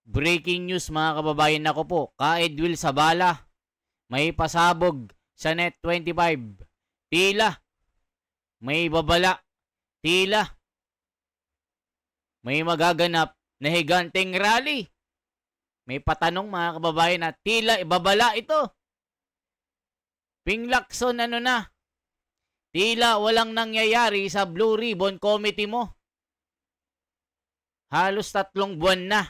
Breaking news mga kababayan, ako po, Ka-Edwil Sabala, may pasabog sa Net 25. Tila, may babala, tila, may magaganap na higanteng rally. May patanong mga kababayan na tila ibabala ito. Ping Lacson ano na? Tila walang nangyayari sa Blue Ribbon Committee mo. Halos 3 buwan na.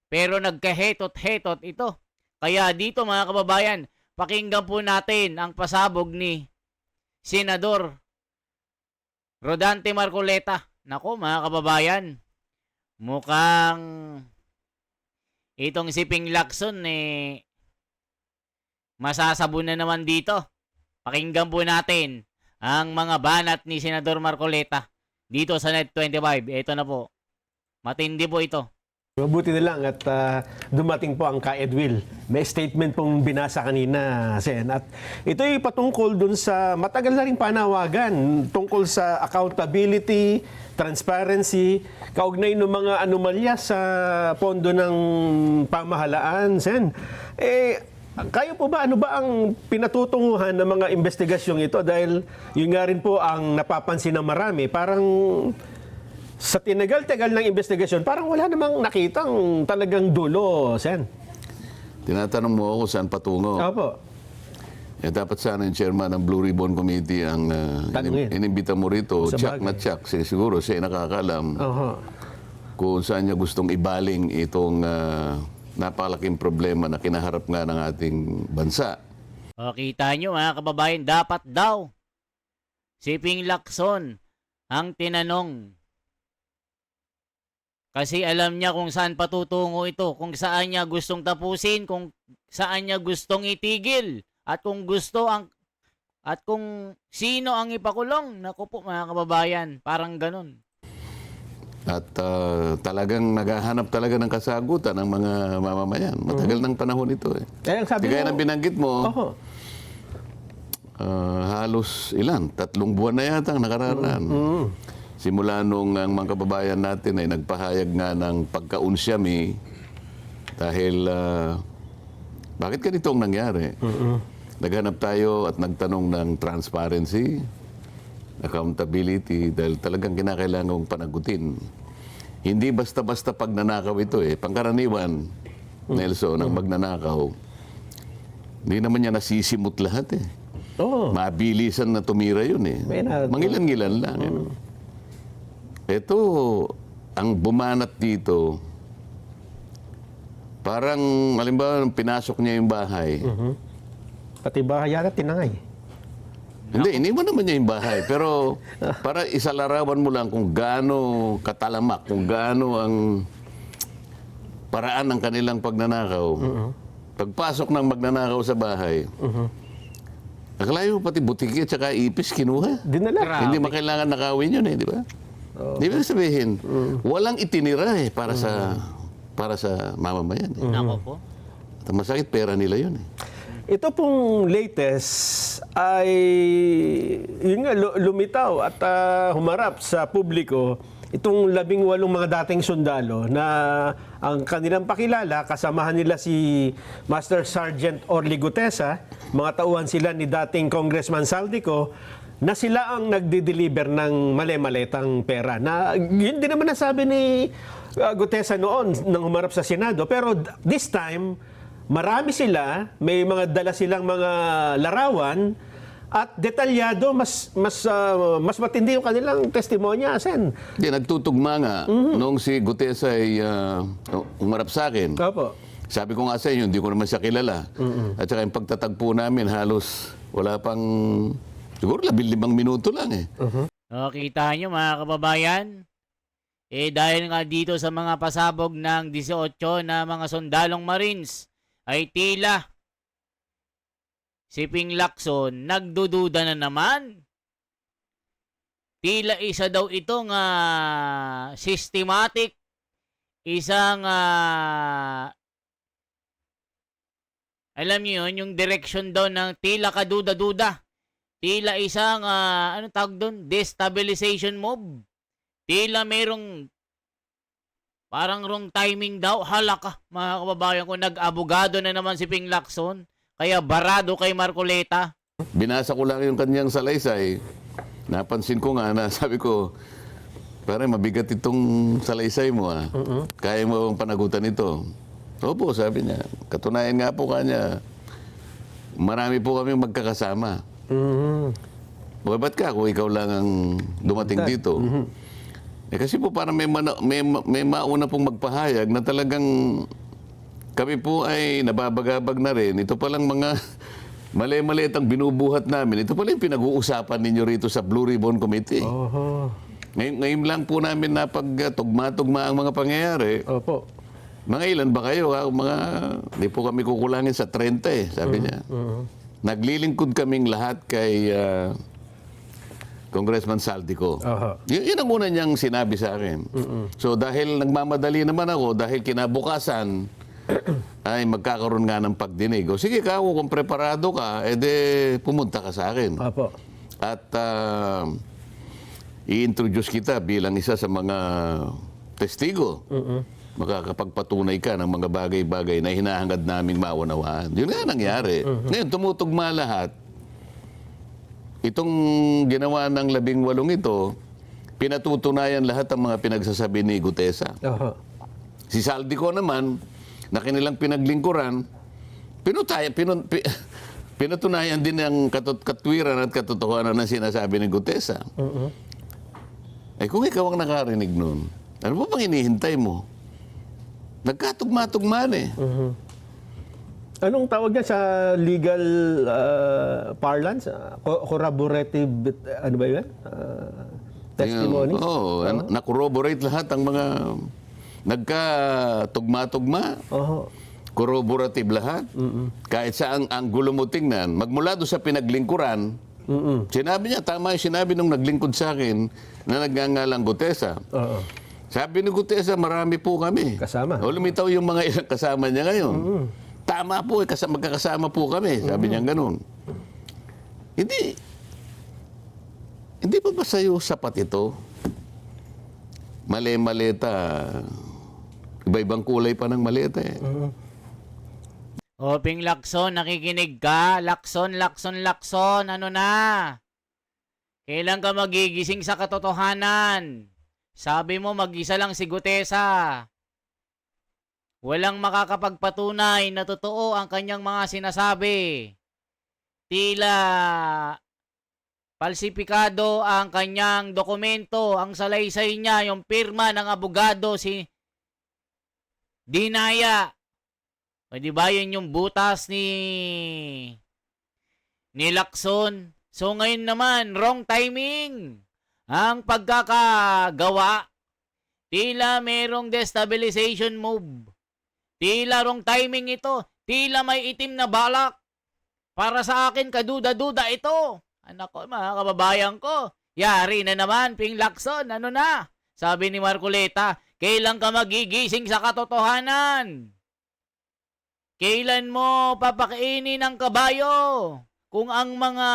Pero nagkahetot-hetot ito. Kaya dito mga kababayan, pakinggan po natin ang pasabog ni Senador Rodante Marcoleta. Nako mga kababayan, mukhang itong si Ping Lacson masasabon na naman dito. Pakinggan po natin ang mga banat ni Senador Marcoleta dito sa Net 25. Ito na po. Matindi po ito. Mabuti na lang at dumating po ang Ka-Edwil. May statement pong binasa kanina, Sen. At ito'y patungkol dun sa matagal na ring panawagan tungkol sa accountability, transparency, kaugnay ng mga anomalya sa pondo ng pamahalaan, Sen. Kayo po ba, ano ba ang pinatutunguhan ng mga investigasyong ito? Dahil yun nga rin po ang napapansin ng marami. Parang sa tinagal-tagal ng investigasyon, parang wala namang nakitang talagang dulo, Sen. Tinatanong mo ako saan patungo. Opo. Dapat sana yung chairman ng Blue Ribbon Committee ang inimbita mo rito. Tsak na tsak. Siguro siya nakakalam kung saan niya gustong ibaling itong napakalaking problema na kinaharap nga ng ating bansa. O, kita nyo mga kababayan, dapat daw si Ping Lacson ang tinanong. Kasi alam niya kung saan patutungo ito, kung saan niya gustong tapusin, kung saan niya gustong itigil, at kung sino ang ipakulong. Naku po mga kababayan, parang ganun. At talagang naghahanap talaga ng kasagutan ng mga mamamayan. Matagal ng panahon ito eh. Kaya nang binanggit mo, halos 3 buwan na yata ang nakararaan. Simula nung ang mga kababayan natin ay nagpahayag nga ng pagkaunsyami dahil bakit ganito ang nangyari? Naghanap tayo at nagtanong ng transparency, accountability dahil talagang kinakailangang panagutin. Hindi basta-basta pagnanakaw ito eh. Pangkaraniwan, Nelson, ang magnanakaw, hindi naman niya nasisimot lahat eh. Mabilisan na tumira yun eh. Mangilan-ngilan lang. Ito, ang bumanat dito, parang, halimbawa, pinasok niya yung bahay. Pati bahay yata tinangay. Hindi, iniwan naman niya yung bahay. Pero para isalarawan mo lang kung gaano katalamak, kung gaano ang paraan ng kanilang pagnanakaw. Pagpasok ng magnanakaw sa bahay, akalayo pati butiki at saka ipis kinuha. Dinala. Hindi makailangan nakawin yun eh, di ba? Di ba sabihin, walang itinira eh para sa mamamayan. Nako po. At masakit pera nila yun eh. Ito pong latest ay yun nga, lumitaw at humarap sa publiko itong 18 mga dating sundalo na ang kanilang pakilala, kasamahan nila si Master Sergeant Orly Gutesa, mga tauhan sila ni dating Congressman Saldico, na sila ang nagdi-deliver ng mali-maletang pera. Na yun din naman nasabi ni Gutesa noon nang humarap sa Senado. Pero this time, marami sila, may mga dala silang mga larawan at detalyado, mas matindi yung kanilang testimonya, Sen. Hindi, nagtutugma nga noong si Gutesa ay umarap sa akin. Opo. Sabi ko nga sa inyo, hindi ko naman siya kilala. At saka yung pagtatagpo namin, halos wala pang, siguro 15 minuto lang eh. O, kita nyo mga kababayan, dahil nga dito sa mga pasabog ng 18 na mga sundalong Marines, ay tila si Ping Lacson nagdududa na naman. Tila isa daw itong systematic, isang alam niyo yun, yung direction daw ng tila kaduda-duda. Tila isang ano tawag doon? Destabilization move. Tila merong Parang wrong timing daw. Halaka, mga kababayan ko, nag-abogado na naman si Ping Lacson. Kaya barado kay Marcoleta. Binasa ko lang yung kanyang salaysay. Napansin ko nga na sabi ko, parang mabigat itong salaysay mo ah. Kaya mo bang panagutan ito? Opo, sabi niya. Katunayan nga po kanya, marami po kami magkakasama. O ba't ka kung ikaw lang ang dumating dito? Kasi po parang may mauna pong magpahayag na talagang kami po ay nababagabag na rin. Ito palang mga mali-maliit ang binubuhat namin. Ito pala yung pinag-uusapan ninyo rito sa Blue Ribbon Committee. Ngayon lang po namin napagtugma-tugma ang mga pangyayari. Opo. Mga ilan ba kayo? Hindi po kami kukulangin sa 30 sabi niya. Naglilingkod kaming lahat kay Congressman Saldico. Yun ang una niyang sinabi sa akin. So dahil nagmamadali naman ako, dahil kinabukasan ay magkakaroon nga ng pagdinig. O sige ka, kung preparado ka, edi pumunta ka sa akin. Opo. At i-introduce kita bilang isa sa mga testigo. Makakapagpatunay ka ng mga bagay-bagay na hinahangad naming maunawaan. Yun nga nangyari. Ngayon, tumutugma lahat. Itong ginawa ng 18 ito, pinatutunayan lahat ang mga pinagsasabi ni Gutesa. Si Saldico naman, na kanilang pinaglingkuran, pinatunayan din ang katwiran at katotohanan na sinasabi ni Gutesa. Kung ikaw ang nakarinig nun, ano ba bang inihintay mo? Nagkatugma-tugmaan eh. Anong tawag niya sa legal parlance? Corroborative, ano ba yun? Testimony? Oo, na-corroborate lahat ang mga nagkatugma-tugma. Corroborative lahat. Kahit saang anggulo mo tingnan, magmula doon sa pinaglingkuran, sinabi niya, tama yung sinabi nung naglingkod sa akin na nagngangalang Gutesa. Sabi ni Gutesa, marami po kami. Kasama. O lumitaw yung mga ilang kasama niya ngayon. Tama po, magkakasama po kami. Sabi niya ganun. Hindi pa ba sa'yo sapat ito? Mali-maleta. Iba-ibang kulay pa ng maleta eh. O, Ping Lacson, nakikinig ka? Lacson. Ano na? Kailan ka magigising sa katotohanan? Sabi mo, mag-isa lang si Gutesa. Walang makakapagpatunay na totoo ang kanyang mga sinasabi. Tila falsipikado ang kanyang dokumento, ang salaysay niya, yung pirma ng abogado, si Dinaya. O di ba yun yung butas ni Lacson? So ngayon naman, wrong timing ang pagkakagawa. Tila merong destabilization move. Tila wrong timing ito. Tila may itim na balak. Para sa akin, kaduda-duda ito. Anak ko, mga kababayan ko. Yari na naman, Ping Lacson. Ano na? Sabi ni Marcoleta, kailan ka magigising sa katotohanan? Kailan mo papakainin ang kabayo? Kung ang mga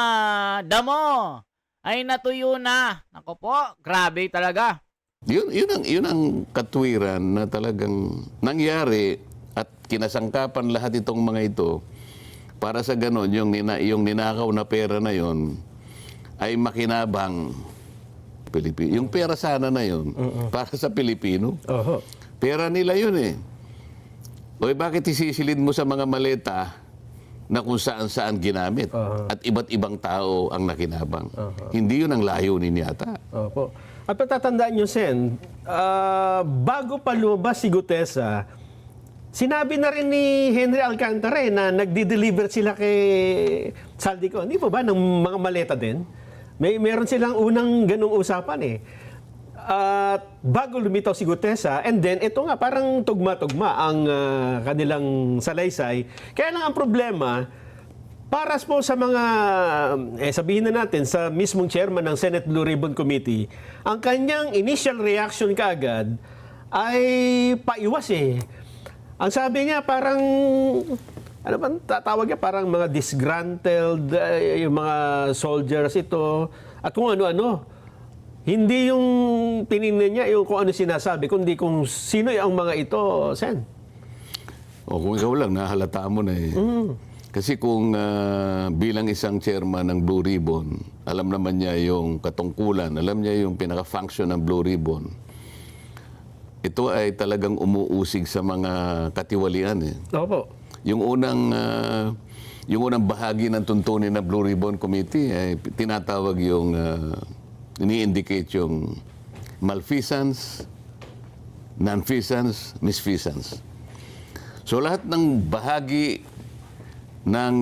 damo ay natuyo na. Nako po, grabe talaga. Yun ang katwiran na talagang nangyari at kinasangkapan lahat itong mga ito para sa ganon, yung ninakaw na pera na yon ay makinabang Pilipino. Yung pera sana na yon para sa Pilipino. Pera nila yun eh. O bakit isisilid mo sa mga maleta na kung saan-saan ginamit at iba't ibang tao ang nakinabang? Hindi yun ang layunin yata. Opo. At patatandaan nyo, Sen, bago pa lumabas si Gutesa, sinabi na rin ni Henry Alcantara na nagdi-deliver sila kay Saldico. Hindi po ba ng mga maleta din? Meron silang unang ganung usapan eh. At bago lumitaw si Gutesa, and then ito nga parang tugma-tugma ang kanilang salaysay. Kaya lang ang problema, para po sa mga, sabihin na natin, sa mismong chairman ng Senate Blue Ribbon Committee, ang kanyang initial reaction kaagad ay paiwas eh. Ang sabi niya parang, ano ba tatawag niya, parang mga disgruntled, yung mga soldiers ito, at kung ano-ano. Hindi yung tinignan niya yung kung ano sinasabi, kundi kung sino ang mga ito, Sen. O kung ikaw lang, nahalata mo na eh. Kasi kung bilang isang chairman ng Blue Ribbon, alam naman niya yung katungkulan, alam niya yung pinaka-function ng Blue Ribbon. Ito ay talagang umuusig sa mga katiwalian eh. Opo. Yung unang bahagi ng tuntunin ng Blue Ribbon Committee ay tinatawag yung ini-indicate yung malfeasance, nonfeasance, misfeasance. So lahat ng bahagi ng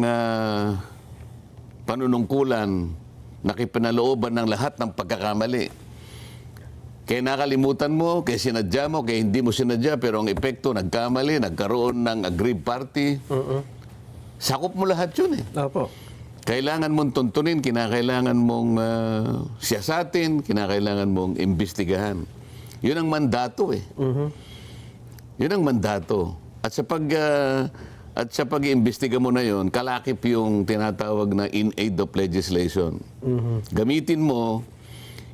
panunungkulan nakipinalooban ng lahat ng pagkakamali. Kaya nakalimutan mo, kaya sinadya mo, kaya hindi mo sinadya, pero ang epekto, nagkamali, nagkaroon ng aggrieved party. Sakop mo lahat yun eh. Opo. Kailangan mong tuntunin, kinakailangan mong siyasatin, kinakailangan mong imbestigahan. Yun ang mandato eh. Yun ang mandato. At sa pag-iimbestiga mo na yun, kalakip yung tinatawag na in aid of legislation. Gamitin mo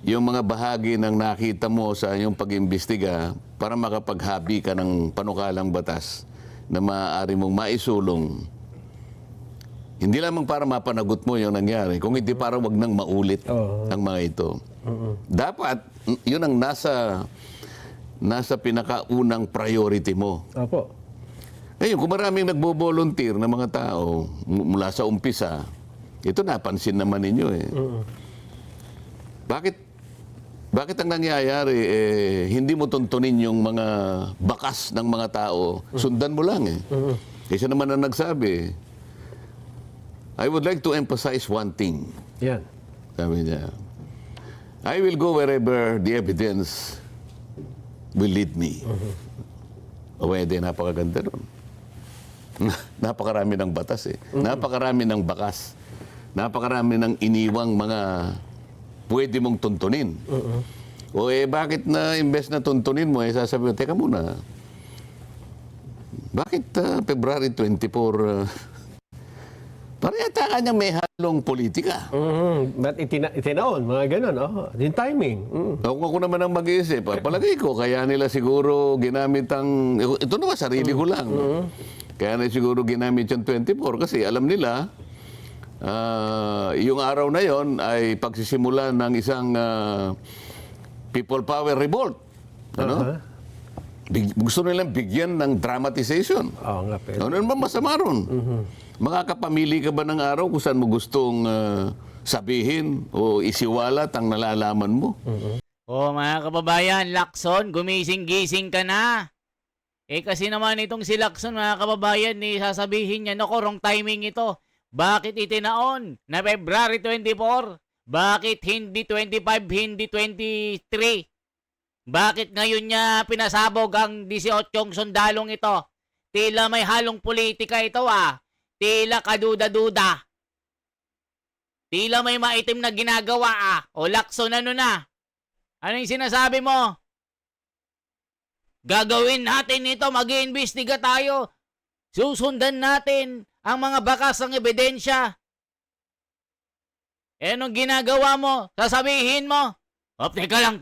yung mga bahagi ng nakita mo sa iyong pag-iimbestiga para makapaghabi ka ng panukalang batas na maaari mong maisulong. Hindi lamang para mapanagot mo yung nangyari, kung hindi para wag nang maulit ang mga ito. Dapat, yun ang nasa pinakaunang priority mo. Opo. Ngayon, kung maraming nagbo-volunteer na mga tao mula sa umpisa, ito napansin naman ninyo eh. Bakit ang nangyayari, hindi mo tuntunin yung mga bakas ng mga tao, sundan mo lang eh. Isa naman ang nagsabi, I would like to emphasize one thing. Yan. Sabi niya, I will go wherever the evidence will lead me. O pwede, napakaganda nun. Napakarami ng batas eh. Napakarami ng bakas. Napakarami ng iniwang mga pwede mong tuntunin. O bakit na imbes na tuntunin mo, sasabi mo, teka muna, bakit February 24, parang yata kanyang may halong politika. Ba't itinaon? Mga ganun, yung timing. Kung ako naman ang mag-iisip, palagay ko, kaya nila siguro ginamit ang, ito naman, sarili ko lang. Kaya na siguro ginamit yung 24 kasi alam nila, yung araw na yon ay pagsisimula ng isang people power revolt. Ano? Gusto nilang bigyan ng dramatization. Oo nga, pero. Ano naman masama ron? Makakapamili ka ba ng araw kung saan mo gustong sabihin o isiwalat ang nalalaman mo? Mga kababayan, Lacson, gumising-gising ka na. Kasi naman itong si Lacson, mga kababayan, sasabihin niya, naku, wrong timing ito. Bakit itinaon na February 24? Bakit hindi 25, hindi 23? Bakit ngayon niya pinasabog ang 18 sundalong ito? Tila may halong politika ito Tila kaduda-duda. Tila may maitim na ginagawa O Lacson, ano na? Ano yung sinasabi mo? Gagawin natin ito, mag-iimbestiga tayo. Susundan natin ang mga bakas ng ebidensya. Anong ginagawa mo? Sasabihin mo, teka lang.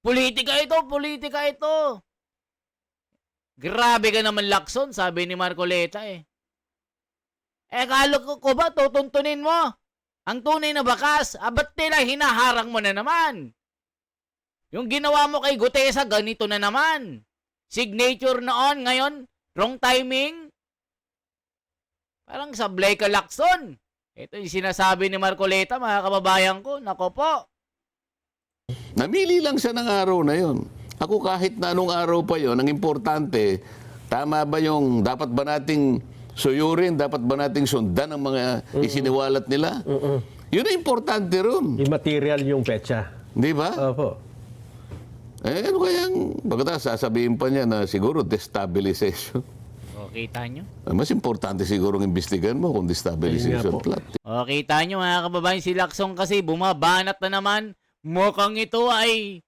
Politika ito. Grabe ka naman, Lacson, sabi ni Marcoleta kalo ko ba tutuntunin mo? Ang tunay na bakas, ba't nila hinaharang mo na naman? Yung ginawa mo kay Gutesa, ganito na naman. Signature noon, ngayon, wrong timing. Parang sablay ka, Lacson. Ito yung sinasabi ni Marcoleta, mga kababayan ko. Nako po. Namili lang siya ng araw na yon. Ako kahit na anong araw pa yon, ang importante, tama ba yung dapat ba nating suyurin, dapat ba nating sundan ang mga isiniwalat nila? Yun ang importante ron. Immaterial yung petsa. Di ba? Opo. Ano kayang, pagkatapos sasabihin pa niya na siguro destabilization. Kita nyo? Mas importante siguro ang imbestigahan mo kung destabilization plot. Kita nyo, mga kababayan, si Lacson kasi bumabanat na naman. Mukhang ito ay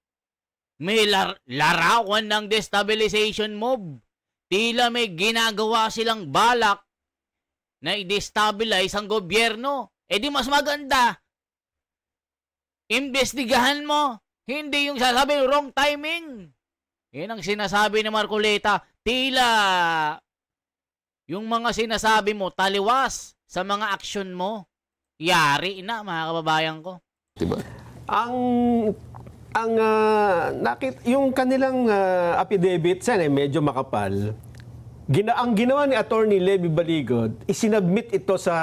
may larawan ng destabilization move. Tila may ginagawa silang balak na i-destabilize ang gobyerno. Di mas maganda. Imbestigahan mo. Hindi yung sasabi, wrong timing. Yan ang sinasabi ni Marcoleta. Tila yung mga sinasabi mo, taliwas sa mga aksyon mo. Yari na, mga kababayan ko. Diba? Yung kanilang affidavit sana medyo makapal. Ang ginawa ni Attorney Levy Baligod, isinabmit ito sa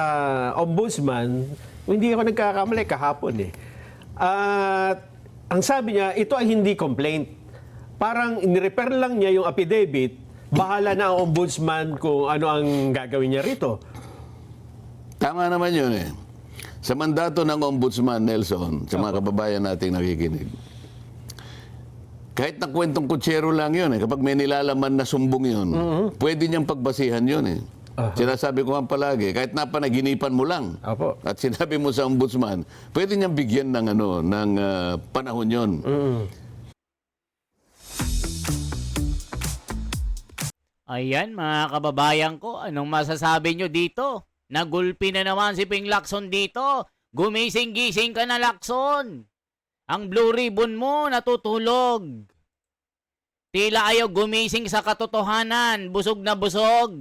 ombudsman. Hindi ako nagkakamali kahapon eh. At ang sabi niya, ito ay hindi complaint. Parang in-repair lang niya yung affidavit. Bahala na ang ombudsman kung ano ang gagawin niya rito. Tama naman yun eh. Sa mandato ng Ombudsman, Nelson, sa mga kababayan nating nakikinig, kahit na kwentong kutsero lang yun eh, kapag may nilalaman na sumbong yun, pwede niyang pagbasihan yun eh. Sinasabi ko nga palagi, kahit napanaginipan mo lang, Apo. at sinabi mo sa Ombudsman, pwede niyang bigyan ng panahon yun. Ayan, mga kababayan ko, anong masasabi nyo dito? Nagulpi na naman si Ping Lacson dito. Gumising-gising ka na, Lacson. Ang blue ribbon mo natutulog. Tila ayaw gumising sa katotohanan. Busog na busog.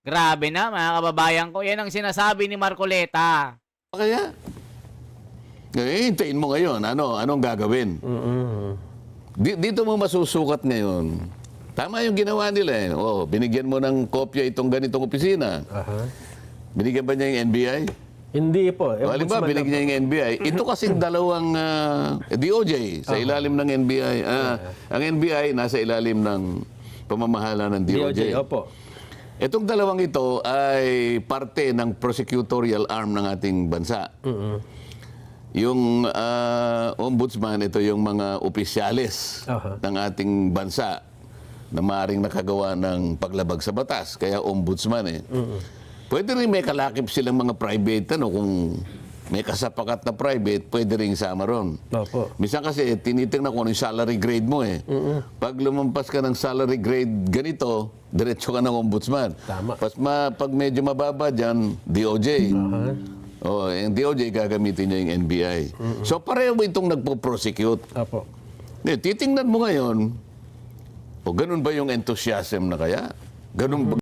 Grabe na, mga kababayan ko. Yan ang sinasabi ni Marcoleta. Kaya, hintayin mo ngayon, anong gagawin? Dito mo masusukat ngayon. Tama yung ginawa nila eh. Binigyan mo ng kopya itong ganitong opisina. Binigyan ba niya yung NBI? Hindi po. Halimbawa, binigyan niya yung NBI. Ito kasing dalawang DOJ sa ilalim ng NBI. Ang NBI nasa ilalim ng pamamahala ng DOJ. Opo. Itong dalawang ito ay parte ng prosecutorial arm ng ating bansa. Yung ombudsman, ito yung mga opisyalis ng ating bansa na maaaring nakagawa ng paglabag sa batas. Kaya ombudsman eh. Pwede rin may kalakip silang mga private, kung may kasapakat na private, pwede rin sama ron. Opo. Minsan kasi, tinitingnan ko ano yung salary grade mo eh. Pag lumampas ka ng salary grade ganito, diretso ka ng ombudsman. Tama. Pag medyo mababa dyan, DOJ. Yung DOJ gagamitin niya yung NBI. So pareho mo itong nagpo-prosecute. Opo. Titingnan mo ngayon, ganun ba yung enthusiasm na kaya? Ganun ba?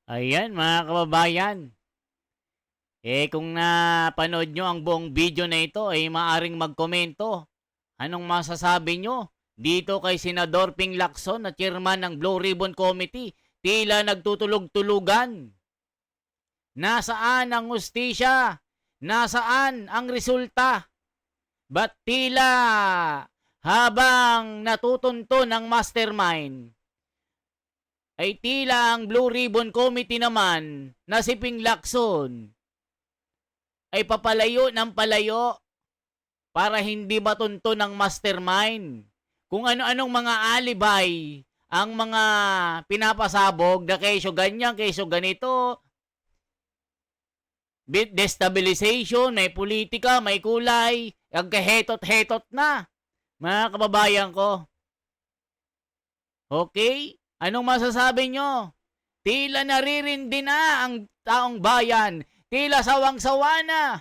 Ayan, mga kababayan. Kung napanood nyo ang buong video na ito, ay maaring magkomento. Anong masasabi nyo dito kay Senador Ping Lacson na chairman ng Blue Ribbon Committee? Tila nagtutulog-tulugan. Nasaan ang hustisya? Nasaan ang resulta? Ba't tila habang natutunto ng mastermind, ay tila ang Blue Ribbon Committee naman na si Ping Lacson ay papalayo ng palayo para hindi matunto ng mastermind. Kung ano-anong mga alibay ang mga pinapasabog na kesyo ganyan, kesyo ganito, destabilization, may politika, may kulay, ang kahetot-hetot na. Mga kababayan ko. Okay? Anong masasabi nyo? Tila naririndi na ang taong bayan. Tila sawang-sawa na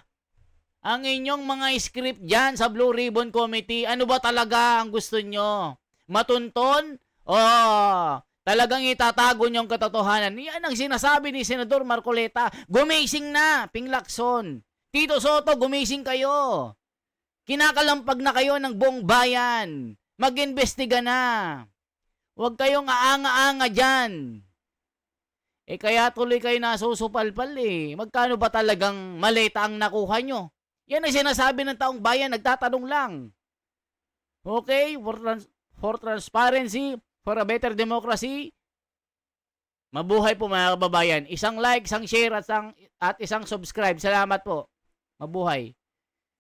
ang inyong mga script dyan sa Blue Ribbon Committee. Ano ba talaga ang gusto nyo? Matunton? O talagang itatago nyo ang katotohanan? Yan ang sinasabi ni Senador Marcoleta. Gumising na, Ping Lacson. Tito Soto, gumising kayo. Kinakalampag na kayo ng buong bayan. Mag-imbestiga na. Huwag kayong aanga-anga dyan. Kaya tuloy kayo nasusupalpal eh. Magkano ba talagang maleta ang nakuha nyo? Yan ang sinasabi ng taong bayan, nagtatanong lang. Okay? For transparency, for a better democracy, mabuhay po mga kababayan. Isang like, isang share at isang subscribe. Salamat po. Mabuhay.